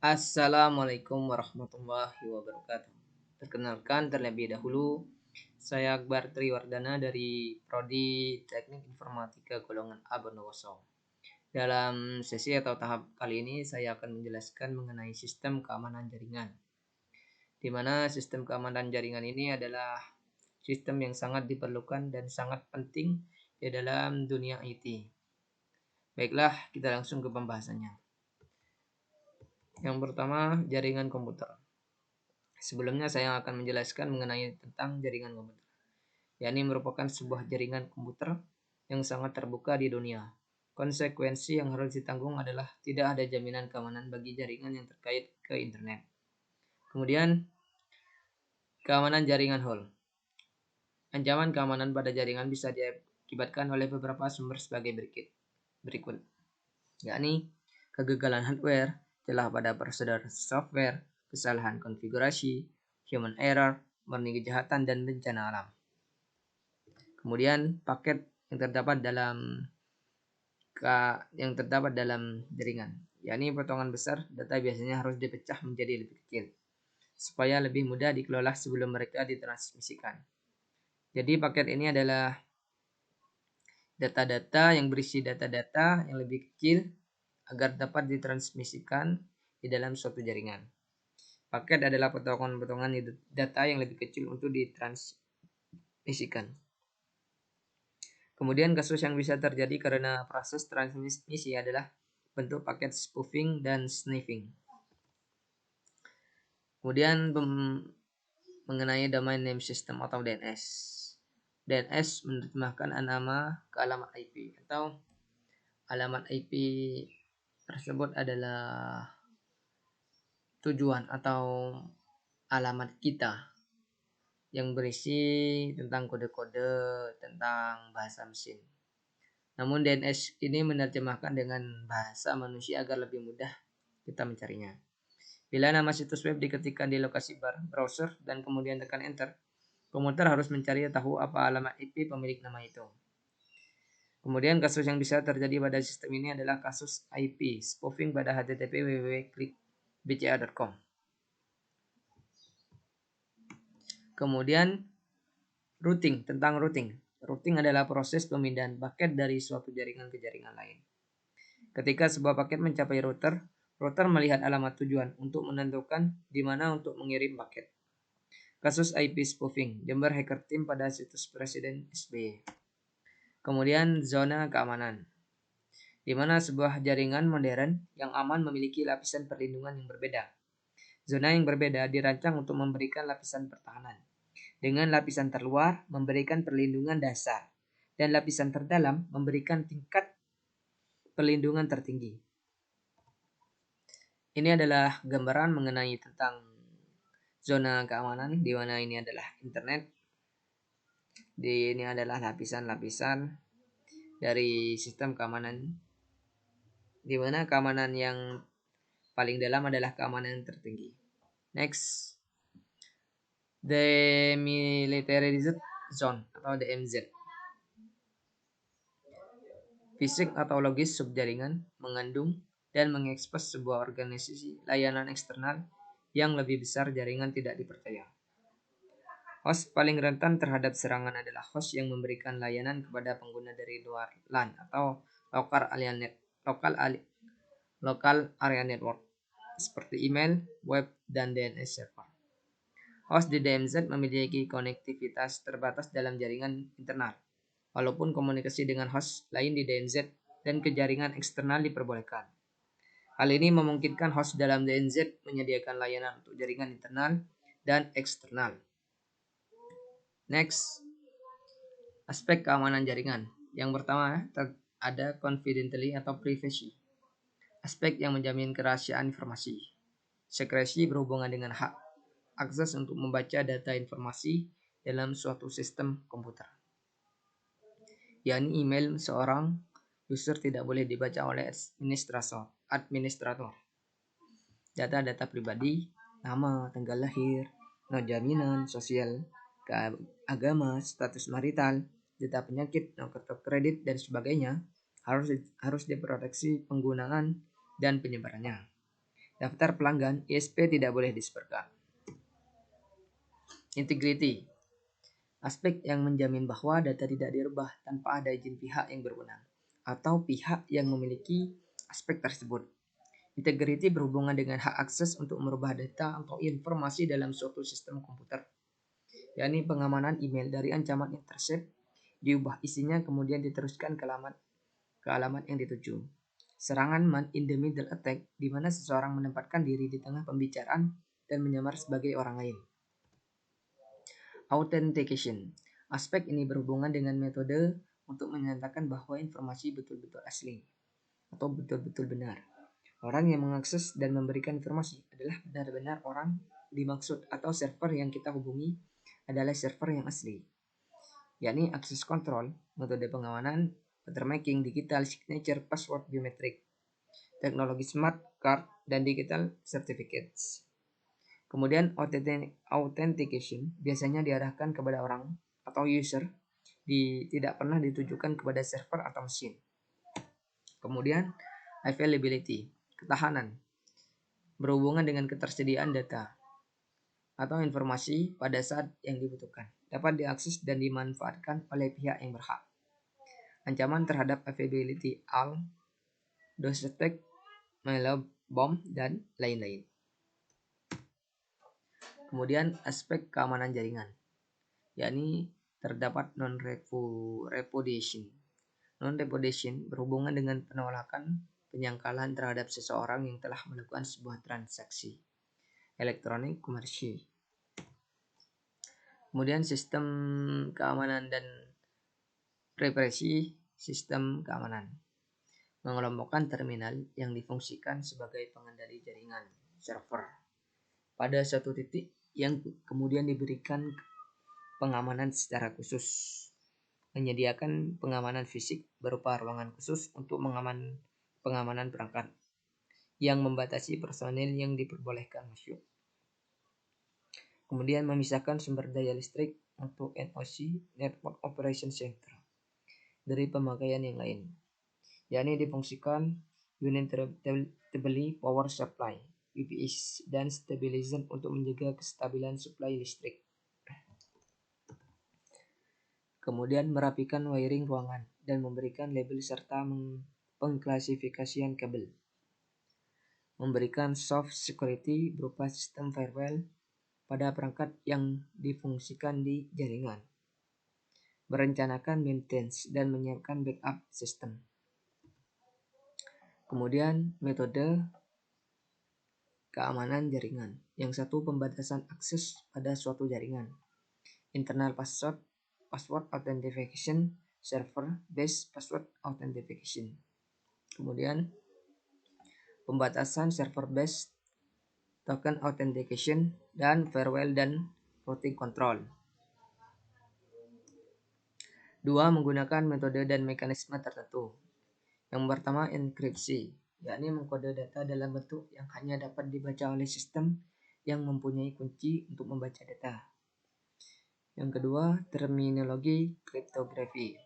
Assalamualaikum warahmatullahi wabarakatuh. Perkenalkan terlebih dahulu, saya Akbar Triwardana dari Prodi Teknik Informatika golongan A Bondowoso. Dalam sesi atau tahap kali ini saya akan menjelaskan mengenai sistem keamanan jaringan. Di mana sistem keamanan jaringan ini adalah sistem yang sangat diperlukan dan sangat penting di dalam dunia IT. Baiklah, kita langsung ke pembahasannya. Yang pertama, jaringan komputer. Sebelumnya saya akan menjelaskan mengenai tentang jaringan komputer, yakni merupakan sebuah jaringan komputer yang sangat terbuka di dunia. Konsekuensi yang harus ditanggung adalah tidak ada jaminan keamanan bagi jaringan yang terkait ke internet. Kemudian, keamanan jaringan hole. Ancaman keamanan pada jaringan bisa diakibatkan oleh beberapa sumber sebagai berikut, yakni kegagalan hardware, celah pada prosedur software, kesalahan konfigurasi, human error, murni kejahatan, dan bencana alam. Kemudian paket yang terdapat dalam jaringan, yakni potongan besar data biasanya harus dipecah menjadi lebih kecil supaya lebih mudah dikelola sebelum mereka ditransmisikan. Jadi paket ini adalah data-data yang berisi data-data yang lebih kecil agar dapat ditransmisikan di dalam suatu jaringan. Paket adalah potongan-potongan data yang lebih kecil untuk ditransmisikan. Kemudian kasus yang bisa terjadi karena proses transmisi adalah bentuk paket spoofing dan sniffing. Kemudian mengenai domain name system atau DNS. DNS menerjemahkan nama ke alamat IP atau alamat IP tersebut adalah tujuan atau alamat kita yang berisi tentang kode-kode tentang bahasa mesin. Namun DNS ini menerjemahkan dengan bahasa manusia agar lebih mudah kita mencarinya. Bila nama situs web diketikkan di lokasi bar browser dan kemudian tekan enter, komputer harus mencari tahu apa alamat IP pemilik nama itu. Kemudian kasus yang bisa terjadi pada sistem ini adalah kasus IP spoofing pada http www.bca.com. Kemudian routing, tentang routing. Routing adalah proses pemindahan paket dari suatu jaringan ke jaringan lain. Ketika sebuah paket mencapai router melihat alamat tujuan untuk menentukan di mana untuk mengirim paket. Kasus IP spoofing, Jember Hacker Team pada situs Presiden SBY. Kemudian zona keamanan, di mana sebuah jaringan modern yang aman memiliki lapisan perlindungan yang berbeda. Zona yang berbeda dirancang untuk memberikan lapisan pertahanan, dengan lapisan terluar memberikan perlindungan dasar, dan lapisan terdalam memberikan tingkat perlindungan tertinggi. Ini adalah gambaran mengenai tentang zona keamanan, di mana ini adalah internet. Ini adalah lapisan-lapisan dari sistem keamanan, di mana keamanan yang paling dalam adalah keamanan yang tertinggi. Next, Demilitarized Zone atau DMZ. Fisik atau logis subjaringan mengandung dan mengekspos sebuah organisasi layanan eksternal yang lebih besar jaringan tidak dipercaya. Host paling rentan terhadap serangan adalah host yang memberikan layanan kepada pengguna dari luar LAN atau local area network seperti email, web, dan DNS server. Host di DMZ memiliki konektivitas terbatas dalam jaringan internal, walaupun komunikasi dengan host lain di DMZ dan ke jaringan eksternal diperbolehkan. Hal ini memungkinkan host dalam DMZ menyediakan layanan untuk jaringan internal dan eksternal. Next, aspek keamanan jaringan. Yang pertama, ada confidentiality atau privacy. Aspek yang menjamin kerahasiaan informasi. Sekresi berhubungan dengan hak akses untuk membaca data informasi dalam suatu sistem komputer. Yakni email seorang user tidak boleh dibaca oleh administrator. Data-data pribadi, nama, tanggal lahir, nomor jaminan sosial, agama, status marital, data penyakit, nomor kartu kredit, dan sebagainya harus diproteksi penggunaan dan penyebarannya. daftar pelanggan, ISP tidak boleh disebarkan. Integrity, aspek yang menjamin bahwa data tidak dirubah tanpa ada izin pihak yang berwenang atau pihak yang memiliki aspek tersebut. Integrity berhubungan dengan hak akses untuk merubah data atau informasi dalam suatu sistem komputer, yakni pengamanan email dari ancaman intercept diubah isinya kemudian diteruskan ke alamat yang dituju. Serangan man in the middle attack, di mana seseorang menempatkan diri di tengah pembicaraan dan menyamar sebagai orang lain. Authentication, aspek ini berhubungan dengan metode untuk menyatakan bahwa informasi betul-betul asli atau betul-betul benar. Orang yang mengakses dan memberikan informasi adalah benar-benar orang dimaksud, atau server yang kita hubungi adalah server yang asli, yakni access control, metode pengamanan, watermarking, digital signature, password biometrik, teknologi smart card, dan digital certificates. Kemudian authentication biasanya diarahkan kepada orang atau user, tidak pernah ditujukan kepada server atau mesin. Kemudian availability, ketahanan, berhubungan dengan ketersediaan data atau informasi pada saat yang dibutuhkan, dapat diakses dan dimanfaatkan oleh pihak yang berhak. Ancaman terhadap availability, DOS attack, malware, bom, dan lain-lain. Kemudian aspek keamanan jaringan, yakni terdapat non-repudiation. Non-repudiation berhubungan dengan penolakan, penyangkalan terhadap seseorang yang telah melakukan sebuah transaksi elektronik komersil. Kemudian sistem keamanan dan represi sistem keamanan, mengelompokkan terminal yang difungsikan sebagai pengendali jaringan server pada suatu titik yang kemudian diberikan pengamanan secara khusus, menyediakan pengamanan fisik berupa ruangan khusus untuk pengamanan perangkat, yang membatasi personil yang diperbolehkan masuk. Kemudian memisahkan sumber daya listrik untuk NOC, Network Operation Center, dari pemakaian yang lain, yakni difungsikan uninterruptible power supply, UPS, dan stabilizer untuk menjaga kestabilan suplai listrik. Kemudian merapikan wiring ruangan dan memberikan label serta pengklasifikasian kabel. Memberikan soft security berupa sistem firewall pada perangkat yang difungsikan di jaringan. Merencanakan maintenance dan menyiapkan backup sistem. Kemudian metode keamanan jaringan. Yang satu, pembatasan akses pada suatu jaringan. Internal password authentication, server based password authentication. Kemudian pembatasan server based token authentication dan firewall dan routing control. 2. Menggunakan metode dan mekanisme tertentu. Yang pertama, enkripsi, yakni mengkode data dalam bentuk yang hanya dapat dibaca oleh sistem yang mempunyai kunci untuk membaca data. Yang kedua, terminologi kriptografi.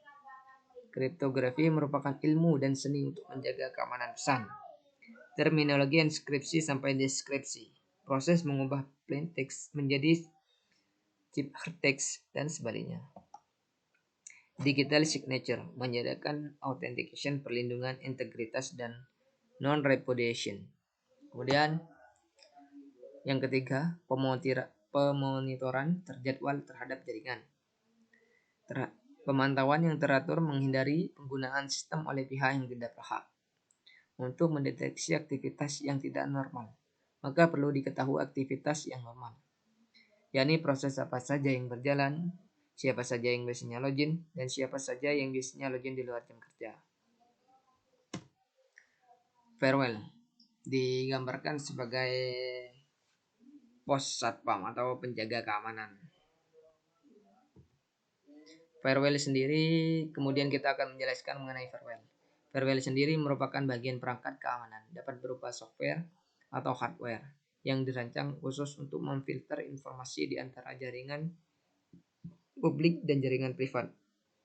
Kriptografi merupakan ilmu dan seni untuk menjaga keamanan pesan. Terminologi enskripsi sampai deskripsi, proses mengubah plain text menjadi ciphertext dan sebaliknya. Digital signature, menyediakan authentication, perlindungan, integritas, dan non-repudiation. Kemudian yang ketiga, pemonitoran terjadwal terhadap jaringan. Pemantauan yang teratur menghindari penggunaan sistem oleh pihak yang tidak berhak. Untuk mendeteksi aktivitas yang tidak normal, maka perlu diketahui aktivitas yang normal, yakni proses apa saja yang berjalan, siapa saja yang biasanya login, dan siapa saja yang biasanya login di luar jam kerja. Firewall digambarkan sebagai pos satpam atau penjaga keamanan. Firewall sendiri, kemudian kita akan menjelaskan mengenai firewall. Firewall sendiri merupakan bagian perangkat keamanan, dapat berupa software atau hardware yang dirancang khusus untuk memfilter informasi di antara jaringan publik dan jaringan privat.